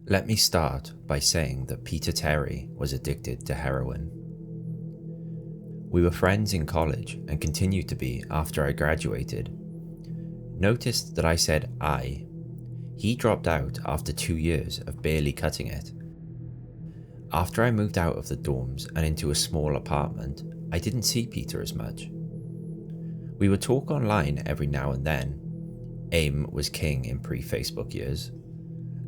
Let me start by saying that Peter Terry was addicted to heroin. We were friends in college and continued to be after I graduated. Noticed that I said I. He dropped out after 2 years of barely cutting it. After I moved out of the dorms and into a small apartment, I didn't see Peter as much. We would talk online every now and then. AIM was king in pre-Facebook years.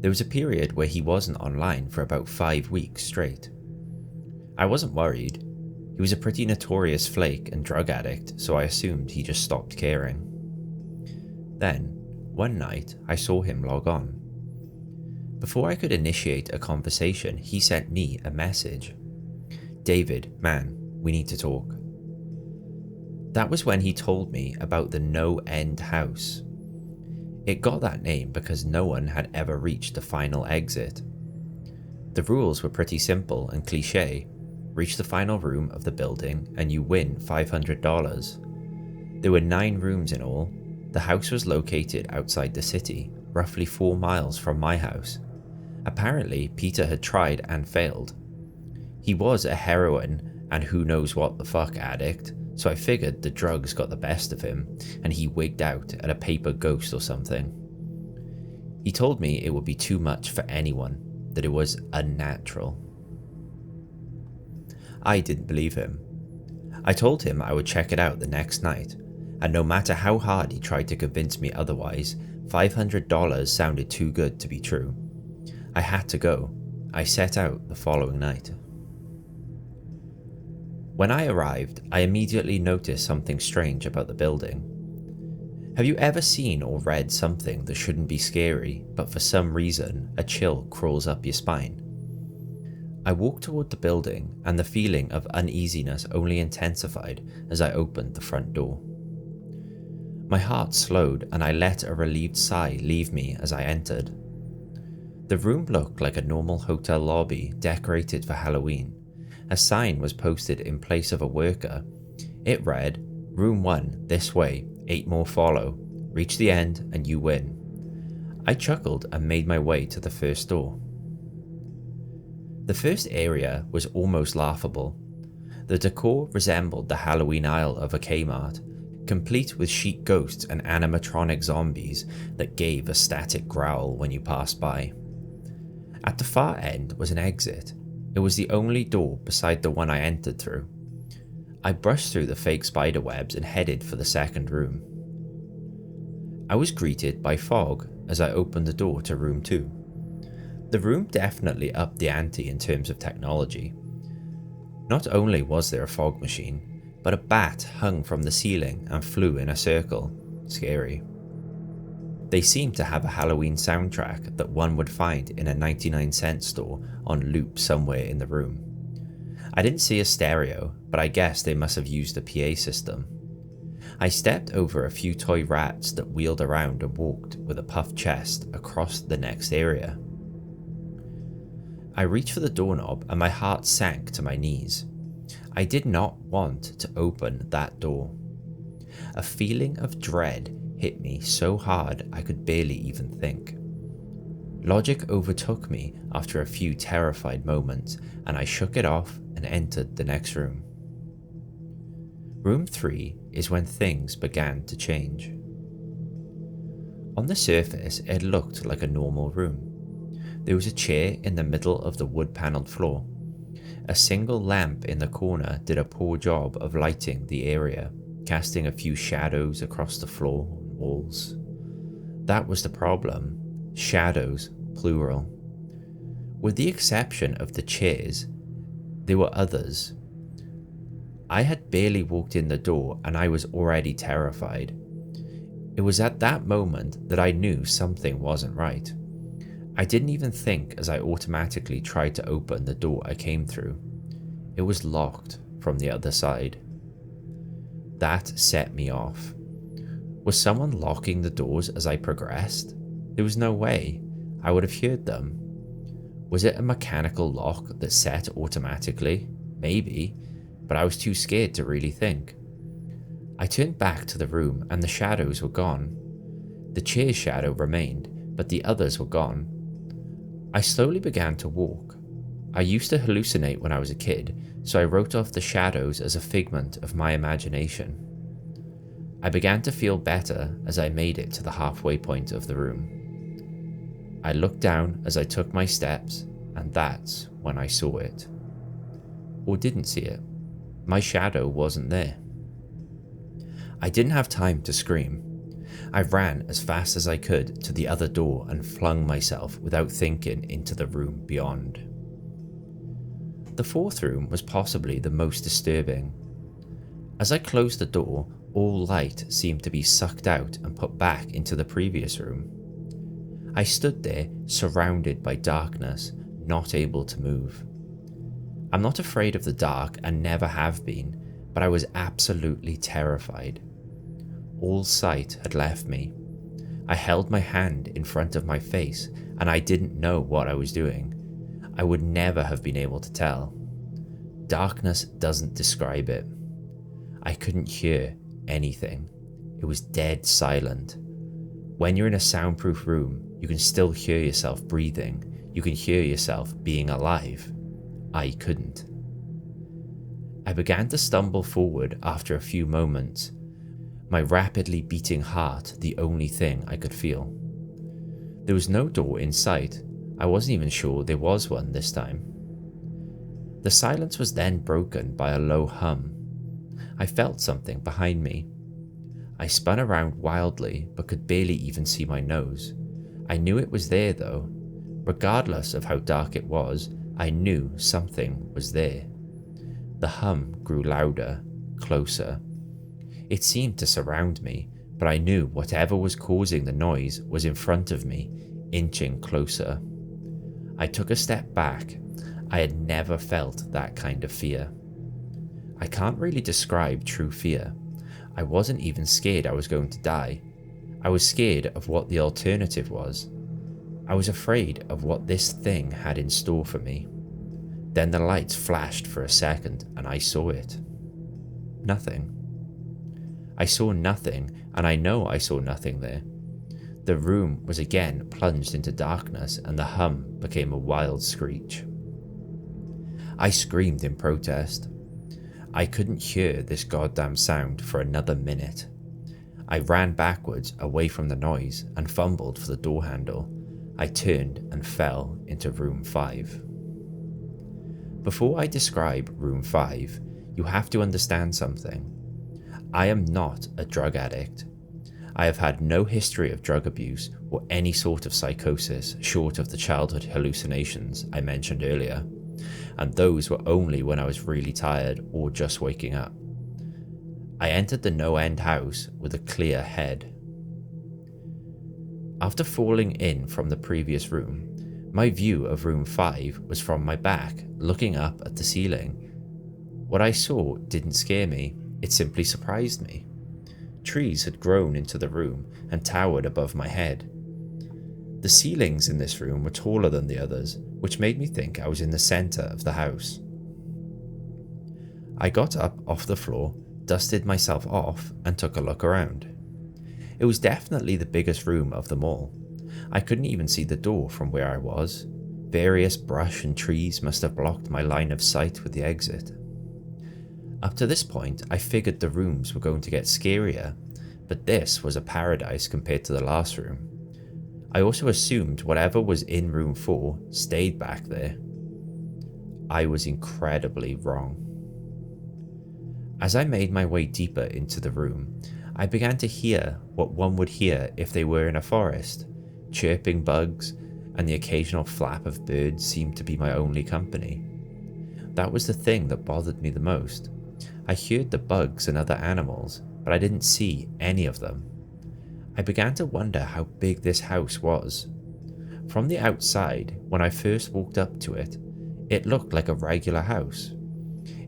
There was a period where he wasn't online for about 5 weeks straight. I wasn't worried. He was a pretty notorious flake and drug addict, so I assumed he just stopped caring. Then, one night, I saw him log on. Before I could initiate a conversation, he sent me a message. "David, man, we need to talk." That was when he told me about the NoEnd House. It got that name because no one had ever reached the final exit. The rules were pretty simple and cliché. Reach the final room of the building and you win $500. There were 9 rooms in all. The house was located outside the city, roughly 4 miles from my house. Apparently, Peter had tried and failed. He was a heroin and who knows what the fuck addict, so I figured the drugs got the best of him and he wigged out at a paper ghost or something. He told me it would be too much for anyone, that it was unnatural. I didn't believe him. I told him I would check it out the next night, and no matter how hard he tried to convince me otherwise, $500 sounded too good to be true. I had to go. I set out the following night. When I arrived, I immediately noticed something strange about the building. Have you ever seen or read something that shouldn't be scary, but for some reason a chill crawls up your spine? I walked toward the building and the feeling of uneasiness only intensified as I opened the front door. My heart slowed and I let a relieved sigh leave me as I entered. The room looked like a normal hotel lobby decorated for Halloween. A sign was posted in place of a worker. It read, "Room 1, this way, 8 more follow. Reach the end and you win." I chuckled and made my way to the first door. The first area was almost laughable. The decor resembled the Halloween aisle of a Kmart, complete with chic ghosts and animatronic zombies that gave a static growl when you passed by. At the far end was an exit. It was the only door beside the one I entered through. I brushed through the fake spider webs and headed for the second room. I was greeted by fog as I opened the door to room 2. The room definitely upped the ante in terms of technology. Not only was there a fog machine, but a bat hung from the ceiling and flew in a circle. Scary. They seemed to have a Halloween soundtrack that one would find in a 99-cent store on loop somewhere in the room. I didn't see a stereo, but I guess they must have used a PA system. I stepped over a few toy rats that wheeled around and walked with a puffed chest across the next area. I reached for the doorknob and my heart sank to my knees. I did not want to open that door. A feeling of dread hit me so hard I could barely even think. Logic overtook me after a few terrified moments and I shook it off and entered the next room. Room 3 is when things began to change. On the surface, it looked like a normal room. There was a chair in the middle of the wood-panelled floor. A single lamp in the corner did a poor job of lighting the area, casting a few shadows across the floor and walls. That was the problem. Shadows, plural. With the exception of the chairs, there were others. I had barely walked in the door and I was already terrified. It was at that moment that I knew something wasn't right. I didn't even think as I automatically tried to open the door I came through. It was locked from the other side. That set me off. Was someone locking the doors as I progressed? There was no way. I would have heard them. Was it a mechanical lock that set automatically? Maybe, but I was too scared to really think. I turned back to the room and the shadows were gone. The chair's shadow remained, but the others were gone. I slowly began to walk. I used to hallucinate when I was a kid, so I wrote off the shadows as a figment of my imagination. I began to feel better as I made it to the halfway point of the room. I looked down as I took my steps, and that's when I saw it. Or didn't see it. My shadow wasn't there. I didn't have time to scream. I ran as fast as I could to the other door and flung myself without thinking into the room beyond. The fourth room was possibly the most disturbing. As I closed the door, all light seemed to be sucked out and put back into the previous room. I stood there, surrounded by darkness, not able to move. I'm not afraid of the dark and never have been, but I was absolutely terrified. All sight had left me. I held my hand in front of my face and I didn't know what I was doing. I would never have been able to tell. Darkness doesn't describe it. I couldn't hear anything. It was dead silent. When you're in a soundproof room, you can still hear yourself breathing. You can hear yourself being alive. I couldn't. I began to stumble forward after a few moments, my rapidly beating heart the only thing I could feel. There was no door in sight. I wasn't even sure there was one this time. The silence was then broken by a low hum. I felt something behind me. I spun around wildly but could barely even see my nose. I knew it was there though. Regardless of how dark it was, I knew something was there. The hum grew louder, closer. It seemed to surround me, but I knew whatever was causing the noise was in front of me, inching closer. I took a step back. I had never felt that kind of fear. I can't really describe true fear. I wasn't even scared I was going to die. I was scared of what the alternative was. I was afraid of what this thing had in store for me. Then the lights flashed for a second and I saw it. Nothing. I saw nothing, and I know I saw nothing there. The room was again plunged into darkness and the hum became a wild screech. I screamed in protest. I couldn't hear this goddamn sound for another minute. I ran backwards away from the noise and fumbled for the door handle. I turned and fell into room 5. Before I describe room 5, you have to understand something. I am not a drug addict. I have had no history of drug abuse or any sort of psychosis short of the childhood hallucinations I mentioned earlier, and those were only when I was really tired or just waking up. I entered the NoEnd House with a clear head. After falling in from the previous room, my view of room 5 was from my back, looking up at the ceiling. What I saw didn't scare me, it simply surprised me. Trees had grown into the room and towered above my head. The ceilings in this room were taller than the others, which made me think I was in the center of the house. I got up off the floor, dusted myself off, and took a look around. It was definitely the biggest room of them all. I couldn't even see the door from where I was. Various brush and trees must have blocked my line of sight with the exit. Up to this point, I figured the rooms were going to get scarier, but this was a paradise compared to the last room. I also assumed whatever was in room 4 stayed back there. I was incredibly wrong. As I made my way deeper into the room, I began to hear what one would hear if they were in a forest. Chirping bugs and the occasional flap of birds seemed to be my only company. That was the thing that bothered me the most. I heard the bugs and other animals, but I didn't see any of them. I began to wonder how big this house was. From the outside, when I first walked up to it, it looked like a regular house.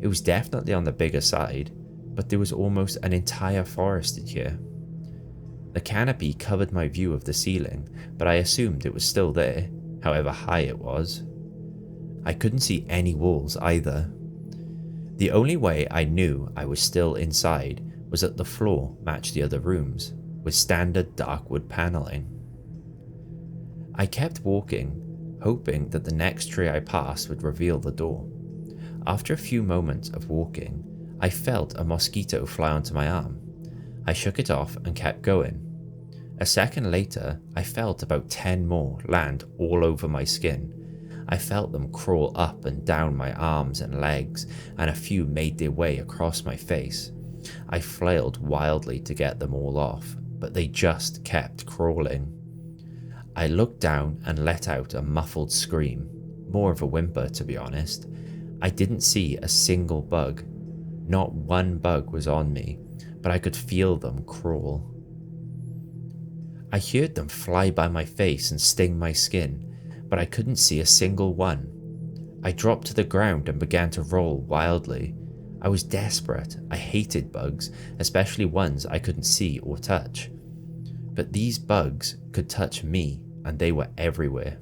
It was definitely on the bigger side, but there was almost an entire forest in here. The canopy covered my view of the ceiling, but I assumed it was still there, however high it was. I couldn't see any walls either. The only way I knew I was still inside was that the floor matched the other rooms, with standard dark wood paneling. I kept walking hoping that the next tree I passed would reveal the door. After a few moments of walking, I felt a mosquito fly onto my arm. I shook it off and kept going. A second later, I felt about 10 more land all over my skin. I felt them crawl up and down my arms and legs, and a few made their way across my face. I flailed wildly to get them all off, but they just kept crawling. I looked down and let out a muffled scream, more of a whimper to be honest. I didn't see a single bug. Not one bug was on me, but I could feel them crawl. I heard them fly by my face and sting my skin, but I couldn't see a single one. I dropped to the ground and began to roll wildly. I was desperate. I hated bugs, especially ones I couldn't see or touch. But these bugs could touch me, and they were everywhere.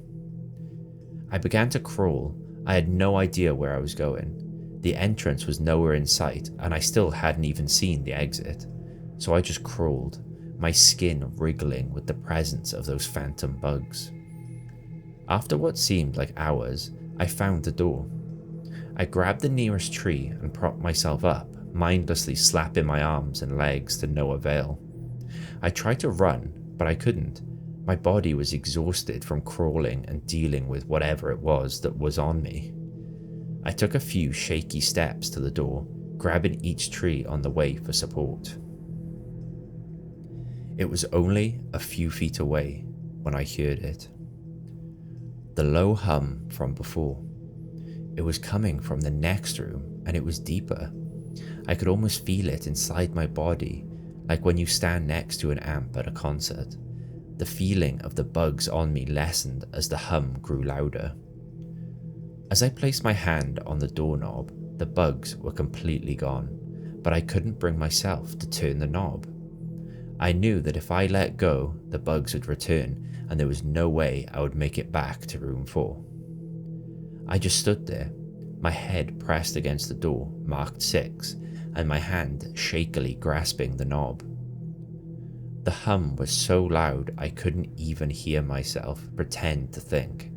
I began to crawl. I had no idea where I was going. The entrance was nowhere in sight, and I still hadn't even seen the exit. So I just crawled, my skin wriggling with the presence of those phantom bugs. After what seemed like hours, I found the door. I grabbed the nearest tree and propped myself up, mindlessly slapping my arms and legs to no avail. I tried to run, but I couldn't. My body was exhausted from crawling and dealing with whatever it was that was on me. I took a few shaky steps to the door, grabbing each tree on the way for support. It was only a few feet away when I heard it. The low hum from before. It was coming from the next room, and it was deeper. I could almost feel it inside my body, like when you stand next to an amp at a concert. The feeling of the bugs on me lessened as the hum grew louder. As I placed my hand on the doorknob, the bugs were completely gone, but I couldn't bring myself to turn the knob. I knew that if I let go, the bugs would return, and there was no way I would make it back to room 4. I just stood there, my head pressed against the door marked 6, and my hand shakily grasping the knob. The hum was so loud I couldn't even hear myself pretend to think.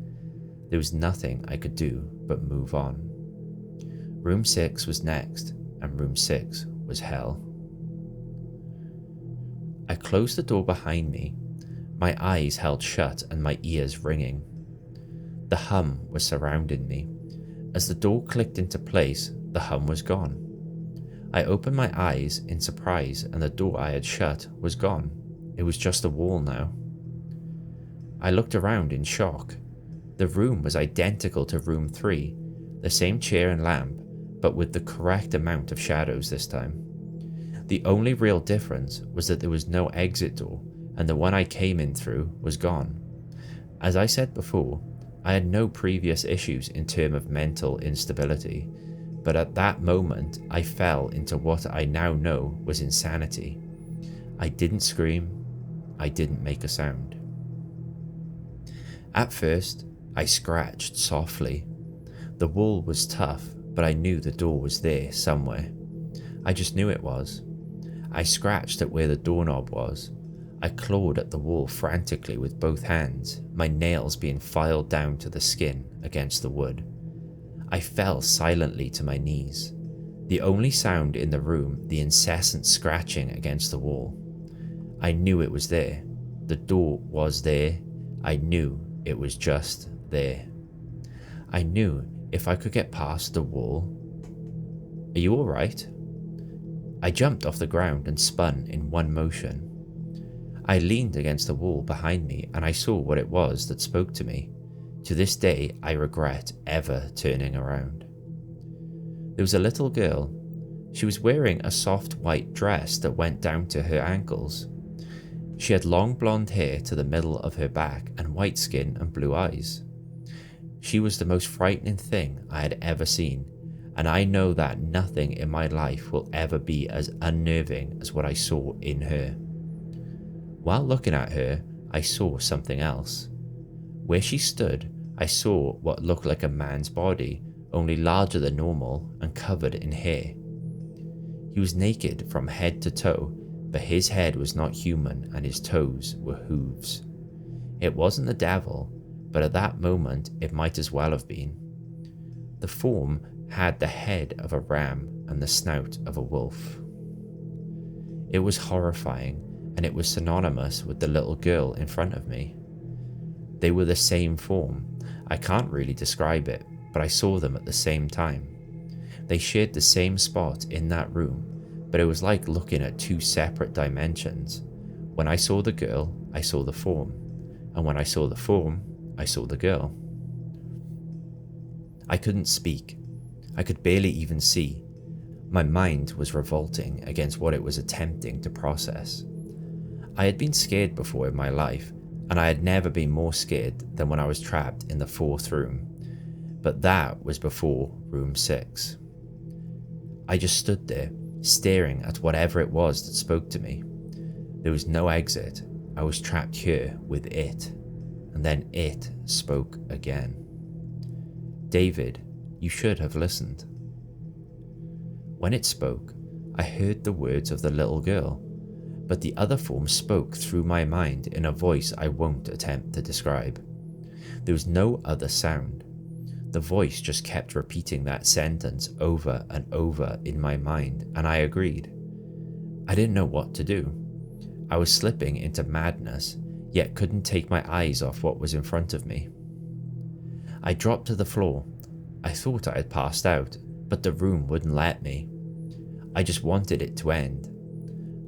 There was nothing I could do but move on. Room 6 was next, and room 6 was hell. I closed the door behind me, my eyes held shut and my ears ringing. The hum was surrounding me. As the door clicked into place, the hum was gone. I opened my eyes in surprise and the door I had shut was gone. It was just a wall now. I looked around in shock. The room was identical to room 3, the same chair and lamp, but with the correct amount of shadows this time. The only real difference was that there was no exit door, and the one I came in through was gone. As I said before, I had no previous issues in terms of mental instability, but at that moment I fell into what I now know was insanity. I didn't scream, I didn't make a sound. At first, I scratched softly. The wall was tough, but I knew the door was there somewhere. I just knew it was. I scratched at where the doorknob was. I clawed at the wall frantically with both hands, my nails being filed down to the skin against the wood. I fell silently to my knees. The only sound in the room, the incessant scratching against the wall. I knew it was there. The door was there. I knew it was just there. I knew if I could get past the wall. Are you alright? I jumped off the ground and spun in one motion. I leaned against the wall behind me and I saw what it was that spoke to me. To this day, I regret ever turning around. There was a little girl. She was wearing a soft white dress that went down to her ankles. She had long blonde hair to the middle of her back and white skin and blue eyes. She was the most frightening thing I had ever seen, and I know that nothing in my life will ever be as unnerving as what I saw in her. While looking at her, I saw something else. Where she stood, I saw what looked like a man's body, only larger than normal and covered in hair. He was naked from head to toe, but his head was not human and his toes were hooves. It wasn't the devil, but at that moment it might as well have been. The form had the head of a ram and the snout of a wolf. It was horrifying, and it was synonymous with the little girl in front of me. They were the same form. I can't really describe it, but I saw them at the same time. They shared the same spot in that room, but it was like looking at two separate dimensions. When I saw the girl, I saw the form, and when I saw the form, I saw the girl. I couldn't speak. I could barely even see. My mind was revolting against what it was attempting to process. I had been scared before in my life, and I had never been more scared than when I was trapped in the 4th room, but that was before room 6. I just stood there, staring at whatever it was that spoke to me. There was no exit. I was trapped here with it, and then it spoke again. David, you should have listened. When it spoke, I heard the words of the little girl, but the other form spoke through my mind in a voice I won't attempt to describe. There was no other sound. The voice just kept repeating that sentence over and over in my mind, and I agreed. I didn't know what to do. I was slipping into madness, yet couldn't take my eyes off what was in front of me. I dropped to the floor. I thought I had passed out, but the room wouldn't let me. I just wanted it to end.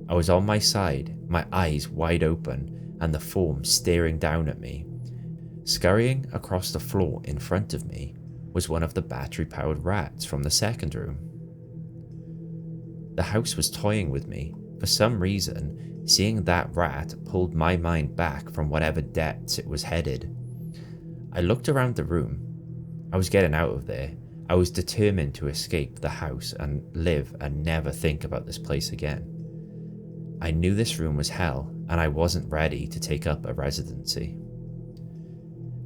I was on my side, my eyes wide open, and the form staring down at me. Scurrying across the floor in front of me was one of the battery-powered rats from the 2nd room. The house was toying with me. For some reason, seeing that rat pulled my mind back from whatever depths it was headed. I looked around the room. I was getting out of there. I was determined to escape the house and live and never think about this place again. I knew this room was hell, and I wasn't ready to take up a residency.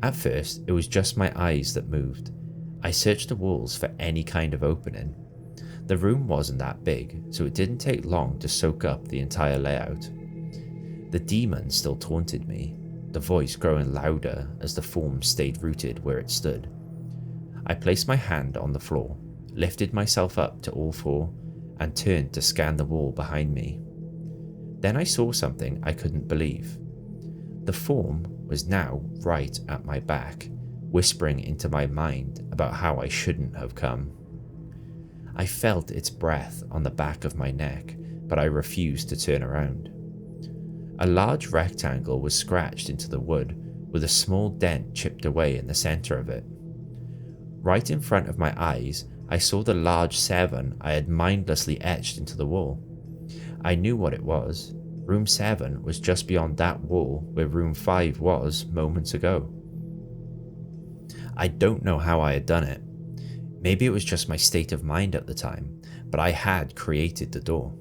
At first, it was just my eyes that moved. I searched the walls for any kind of opening. The room wasn't that big, so it didn't take long to soak up the entire layout. The demon still taunted me, the voice growing louder as the form stayed rooted where it stood. I placed my hand on the floor, lifted myself up to all 4, and turned to scan the wall behind me. Then I saw something I couldn't believe. The form was now right at my back, whispering into my mind about how I shouldn't have come. I felt its breath on the back of my neck, but I refused to turn around. A large rectangle was scratched into the wood, with a small dent chipped away in the center of it. Right in front of my eyes, I saw the large 7 I had mindlessly etched into the wall. I knew what it was. Room 7 was just beyond that wall where room 5 was moments ago. I don't know how I had done it. Maybe it was just my state of mind at the time, but I had created the door.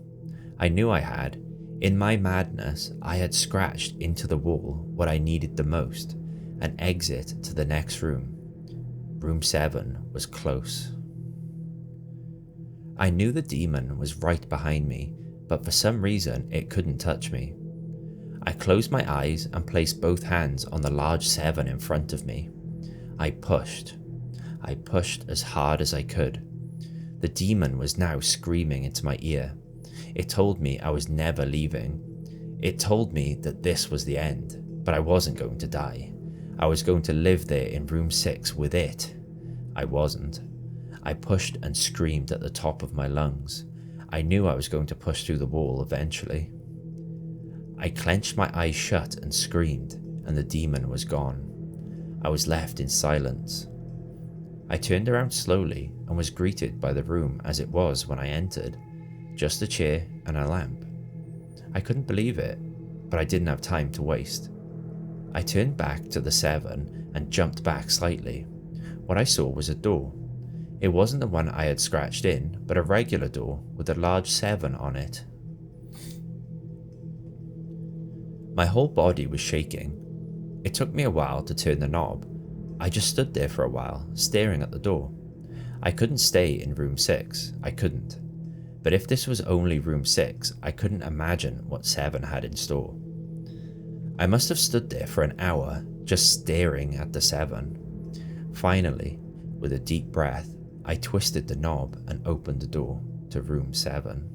I knew I had. In my madness, I had scratched into the wall what I needed the most, an exit to the next room. Room 7 was close. I knew the demon was right behind me, but for some reason it couldn't touch me. I closed my eyes and placed both hands on the large 7 in front of me. I pushed as hard as I could. The demon was now screaming into my ear. It told me I was never leaving. It told me that this was the end, but I wasn't going to die. I was going to live there in room 6 with it. I wasn't. I pushed and screamed at the top of my lungs. I knew I was going to push through the wall eventually. I clenched my eyes shut and screamed, and the demon was gone. I was left in silence. I turned around slowly and was greeted by the room as it was when I entered, just a chair and a lamp. I couldn't believe it, but I didn't have time to waste. I turned back to the 7 and jumped back slightly. What I saw was a door. It wasn't the one I had scratched in, but a regular door with a large 7 on it. My whole body was shaking. It took me a while to turn the knob. I just stood there for a while, staring at the door. I couldn't stay in room 6, I couldn't. But if this was only room 6, I couldn't imagine what 7 had in store. I must have stood there for an hour, just staring at the 7. Finally, with a deep breath, I twisted the knob and opened the door to room 7.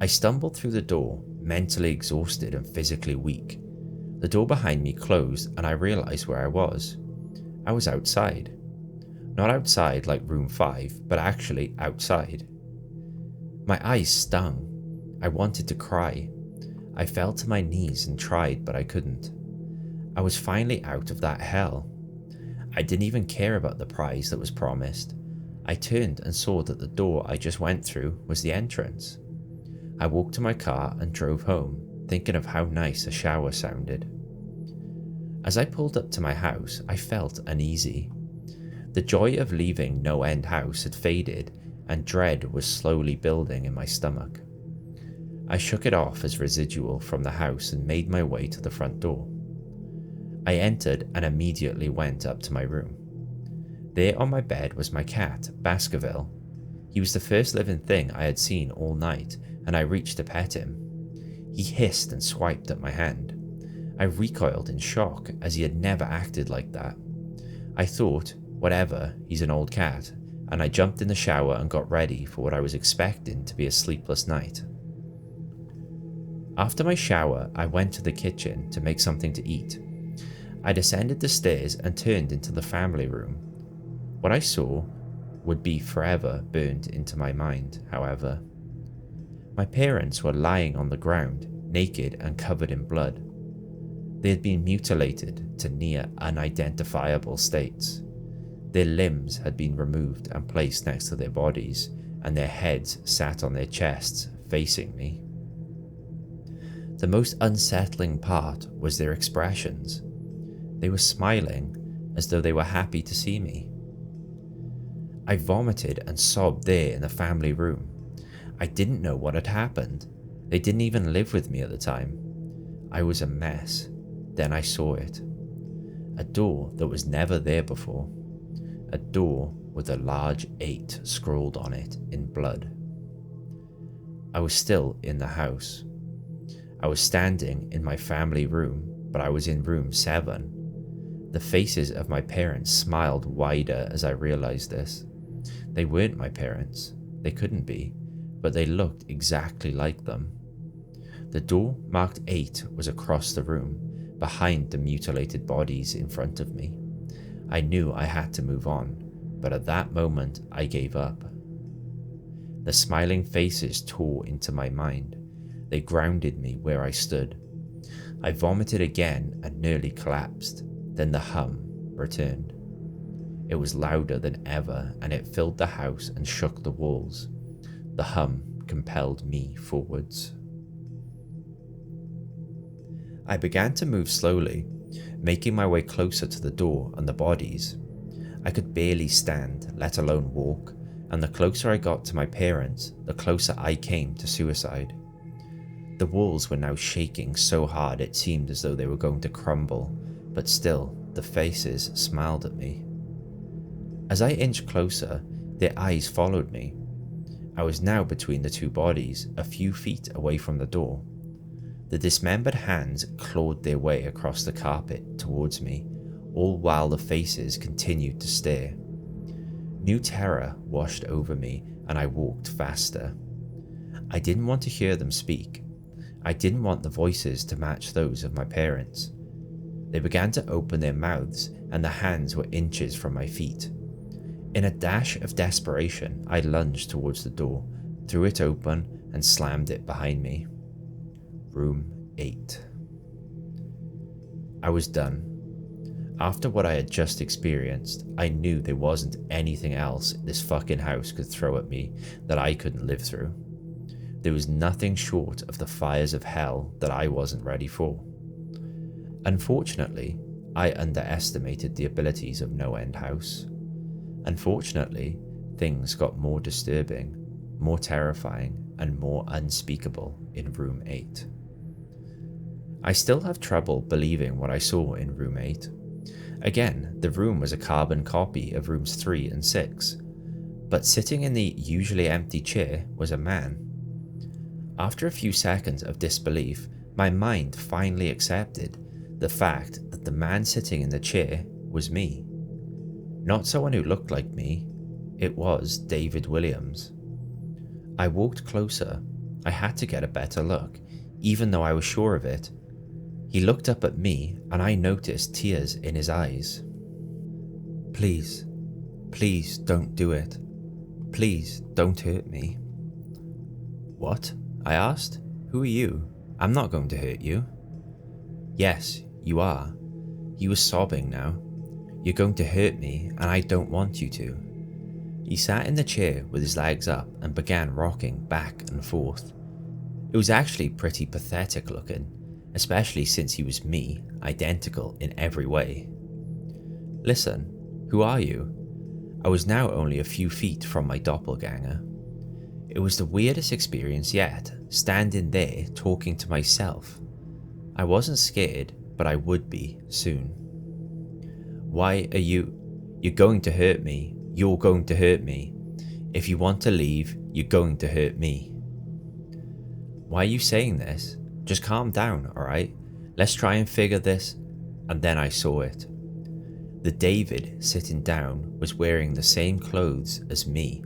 I stumbled through the door, mentally exhausted and physically weak. The door behind me closed and I realized where I was. I was outside. Not outside like room 5, but actually outside. My eyes stung. I wanted to cry. I fell to my knees and tried, but I couldn't. I was finally out of that hell. I didn't even care about the prize that was promised. I turned and saw that the door I just went through was the entrance. I walked to my car and drove home, thinking of how nice a shower sounded. As I pulled up to my house, I felt uneasy. The joy of leaving NoEnd House had faded, and dread was slowly building in my stomach. I shook it off as residual from the house and made my way to the front door. I entered and immediately went up to my room. There on my bed was my cat, Baskerville. He was the first living thing I had seen all night, and I reached to pet him. He hissed and swiped at my hand. I recoiled in shock, as he had never acted like that. I thought, whatever, he's an old cat, and I jumped in the shower and got ready for what I was expecting to be a sleepless night. After my shower, I went to the kitchen to make something to eat. I descended the stairs and turned into the family room. What I saw would be forever burned into my mind, however. My parents were lying on the ground, naked and covered in blood. They had been mutilated to near unidentifiable states. Their limbs had been removed and placed next to their bodies, and their heads sat on their chests, facing me. The most unsettling part was their expressions. They were smiling, as though they were happy to see me. I vomited and sobbed there in the family room. I didn't know what had happened. They didn't even live with me at the time. I was a mess. Then I saw it. A door that was never there before. A door with a large 8 scrawled on it in blood. I was still in the house. I was standing in my family room, but I was in room 7. The faces of my parents smiled wider as I realized this. They weren't my parents. They couldn't be, but they looked exactly like them. The door marked 8 was across the room, behind the mutilated bodies in front of me. I knew I had to move on, but at that moment I gave up. The smiling faces tore into my mind. They grounded me where I stood. I vomited again and nearly collapsed. Then the hum returned. It was louder than ever, and it filled the house and shook the walls. The hum compelled me forwards. I began to move slowly, making my way closer to the door and the bodies. I could barely stand, let alone walk, and the closer I got to my parents, the closer I came to suicide. The walls were now shaking so hard it seemed as though they were going to crumble, but still, the faces smiled at me. As I inched closer, their eyes followed me. I was now between the 2 bodies, a few feet away from the door. The dismembered hands clawed their way across the carpet towards me, all while the faces continued to stare. New terror washed over me, and I walked faster. I didn't want to hear them speak. I didn't want the voices to match those of my parents. They began to open their mouths, and the hands were inches from my feet. In a dash of desperation, I lunged towards the door, threw it open, and slammed it behind me. Room 8. I was done. After what I had just experienced, I knew there wasn't anything else this fucking house could throw at me that I couldn't live through. There was nothing short of the fires of hell that I wasn't ready for. Unfortunately, I underestimated the abilities of NoEnd House. Unfortunately, things got more disturbing, more terrifying, and more unspeakable in room 8. I still have trouble believing what I saw in room 8. Again, the room was a carbon copy of rooms 3 and 6, but sitting in the usually empty chair was a man. After a few seconds of disbelief, my mind finally accepted The fact that the man sitting in the chair was me. Not someone who looked like me, it was David Williams. I walked closer. I had to get a better look, even though I was sure of it. He looked up at me and I noticed tears in his eyes. Please, please don't do it. Please don't hurt me. What? I asked. Who are you? I'm not going to hurt you. Yes, you are. He was sobbing now. You're going to hurt me and I don't want you to. He sat in the chair with his legs up and began rocking back and forth. It was actually pretty pathetic looking, especially since he was me, identical in every way. Listen, who are you? I was now only a few feet from my doppelganger. It was the weirdest experience yet, standing there talking to myself. I wasn't scared, but I would be soon. Why are you? You're going to hurt me. You're going to hurt me. If you want to leave, you're going to hurt me. Why are you saying this? Just calm down, alright? Let's try and figure this. And then I saw it. The David sitting down was wearing the same clothes as me,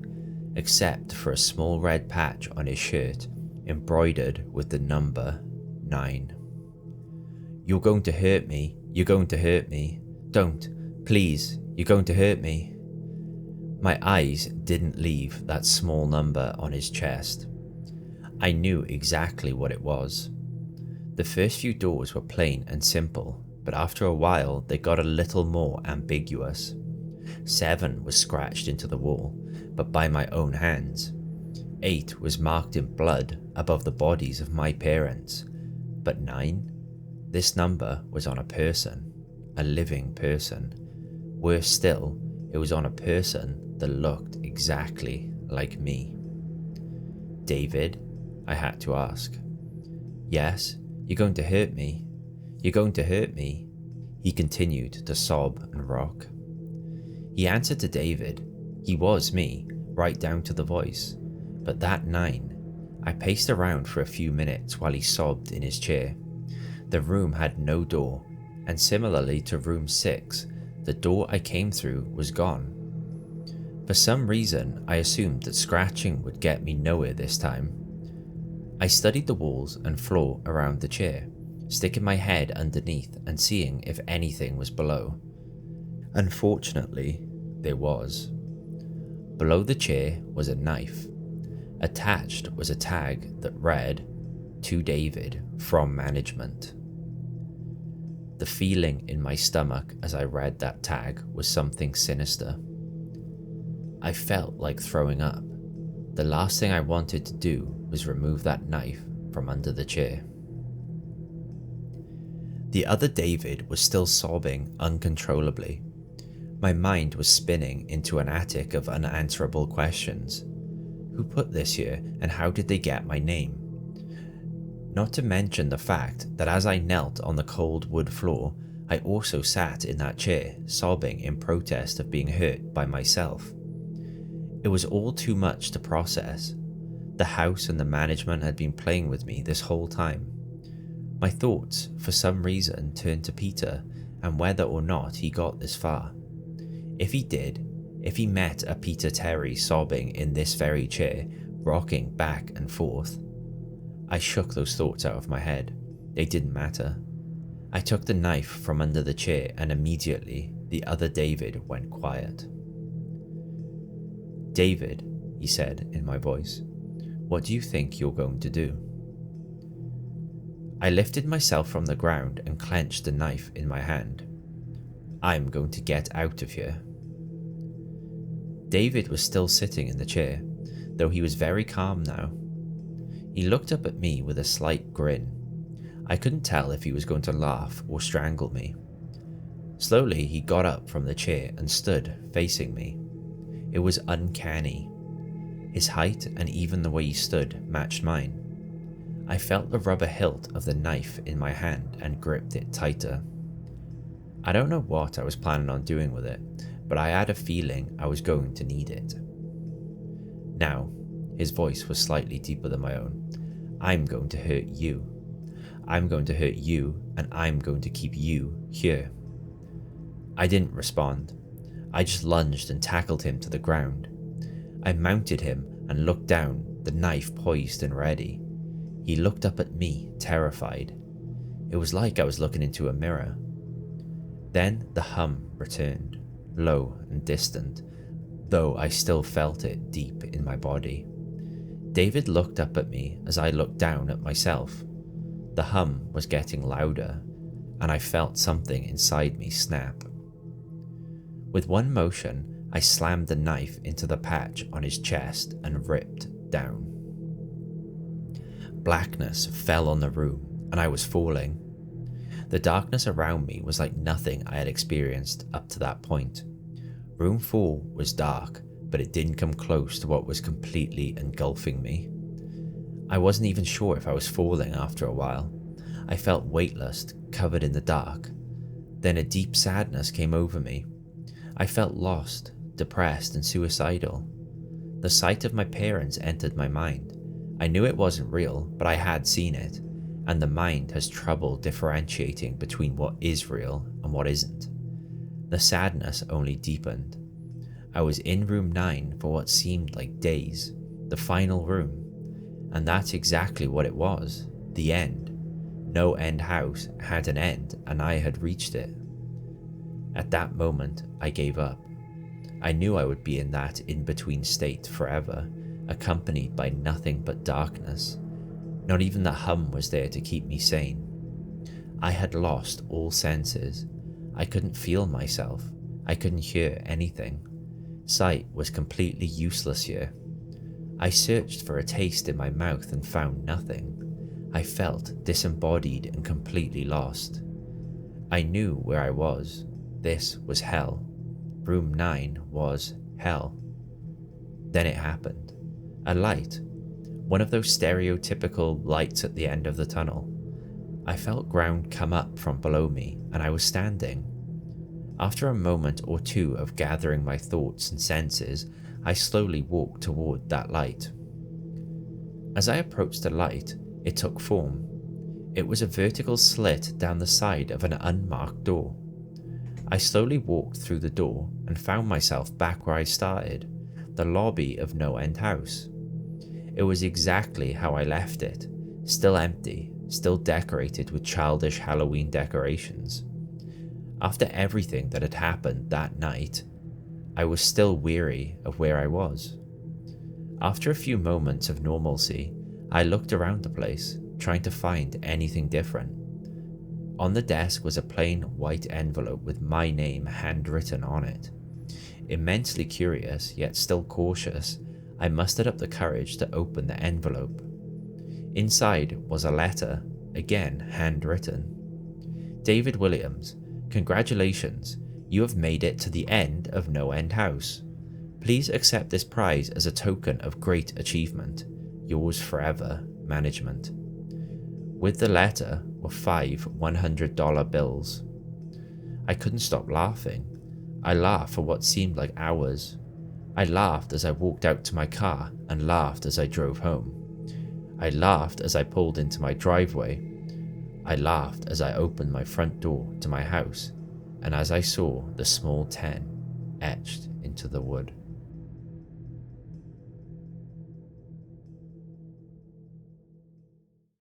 except for a small red patch on his shirt, embroidered with the number 9. You're going to hurt me. You're going to hurt me. Don't. Please. You're going to hurt me. My eyes didn't leave that small number on his chest. I knew exactly what it was. The first few doors were plain and simple, but after a while they got a little more ambiguous. 7 was scratched into the wall, but by my own hands. 8 was marked in blood above the bodies of my parents. But 9? This number was on a person, a living person. Worse still, it was on a person that looked exactly like me. David? I had to ask. Yes, you're going to hurt me. You're going to hurt me. He continued to sob and rock. He answered to David. He was me, right down to the voice. But that 9, I paced around for a few minutes while he sobbed in his chair. The room had no door, and similarly to room 6, the door I came through was gone. For some reason, I assumed that scratching would get me nowhere this time. I studied the walls and floor around the chair, sticking my head underneath and seeing if anything was below. Unfortunately, there was. Below the chair was a knife. Attached was a tag that read, "To David, from management." The feeling in my stomach as I read that tag was something sinister. I felt like throwing up. The last thing I wanted to do was remove that knife from under the chair. The other David was still sobbing uncontrollably. My mind was spinning into an attic of unanswerable questions. Who put this here and how did they get my name? Not to mention the fact that as I knelt on the cold wood floor, I also sat in that chair, sobbing in protest of being hurt by myself. It was all too much to process. The house and the management had been playing with me this whole time. My thoughts, for some reason, turned to Peter and whether or not he got this far. If he did, if he met a Peter Terry sobbing in this very chair, rocking back and forth, I shook those thoughts out of my head. They didn't matter. I took the knife from under the chair and immediately the other David went quiet. "David," he said in my voice, "what do you think you're going to do?" I lifted myself from the ground and clenched the knife in my hand. "I'm going to get out of here." David was still sitting in the chair, though he was very calm now. He looked up at me with a slight grin. I couldn't tell if he was going to laugh or strangle me. Slowly he got up from the chair and stood facing me. It was uncanny. His height and even the way he stood matched mine. I felt the rubber hilt of the knife in my hand and gripped it tighter. I don't know what I was planning on doing with it, but I had a feeling I was going to need it. "Now," his voice was slightly deeper than my own, "I'm going to hurt you. I'm going to hurt you and I'm going to keep you here. I didn't respond. I just lunged and tackled him to the ground. I mounted him and looked down, the knife poised and ready. He looked up at me, terrified. It was like I was looking into a mirror. Then the hum returned, low and distant, though I still felt it deep in my body. David looked up at me as I looked down at myself. The hum was getting louder, and I felt something inside me snap. With one motion, I slammed the knife into the patch on his chest and ripped down. Blackness fell on the room, and I was falling. The darkness around me was like nothing I had experienced up to that point. Room 4 was dark, but it didn't come close to what was completely engulfing me. I wasn't even sure if I was falling after a while. I felt weightless, covered in the dark. Then a deep sadness came over me. I felt lost, depressed, and suicidal. The sight of my parents entered my mind. I knew it wasn't real, but I had seen it, and the mind has trouble differentiating between what is real and what isn't. The sadness only deepened. I was in room 9 for what seemed like days, the final room, and that's exactly what it was, the end. NoEnd House had an end, and I had reached it. At that moment, I gave up. I knew I would be in that in-between state forever, accompanied by nothing but darkness. Not even the hum was there to keep me sane. I had lost all senses. I couldn't feel myself. I couldn't hear anything. Sight was completely useless here. I searched for a taste in my mouth and found nothing. I felt disembodied and completely lost. I knew where I was. This was hell. Room 9 was hell. Then it happened. A light. One of those stereotypical lights at the end of the tunnel. I felt ground come up from below me, and I was standing. After a moment or two of gathering my thoughts and senses, I slowly walked toward that light. As I approached the light, it took form. It was a vertical slit down the side of an unmarked door. I slowly walked through the door and found myself back where I started, the lobby of NoEnd House. It was exactly how I left it, still empty, still decorated with childish Halloween decorations. After everything that had happened that night, I was still weary of where I was. After a few moments of normalcy, I looked around the place, trying to find anything different. On the desk was a plain white envelope with my name handwritten on it. Immensely curious, yet still cautious, I mustered up the courage to open the envelope. Inside was a letter, again handwritten. David Williams, congratulations, you have made it to the end of NoEnd House. Please accept this prize as a token of great achievement. Yours forever, management. With the letter were 5 $100 bills. I couldn't stop laughing. I laughed for what seemed like hours. I laughed as I walked out to my car and laughed as I drove home. I laughed as I pulled into my driveway. I laughed as I opened my front door to my house and as I saw the small 10 etched into the wood.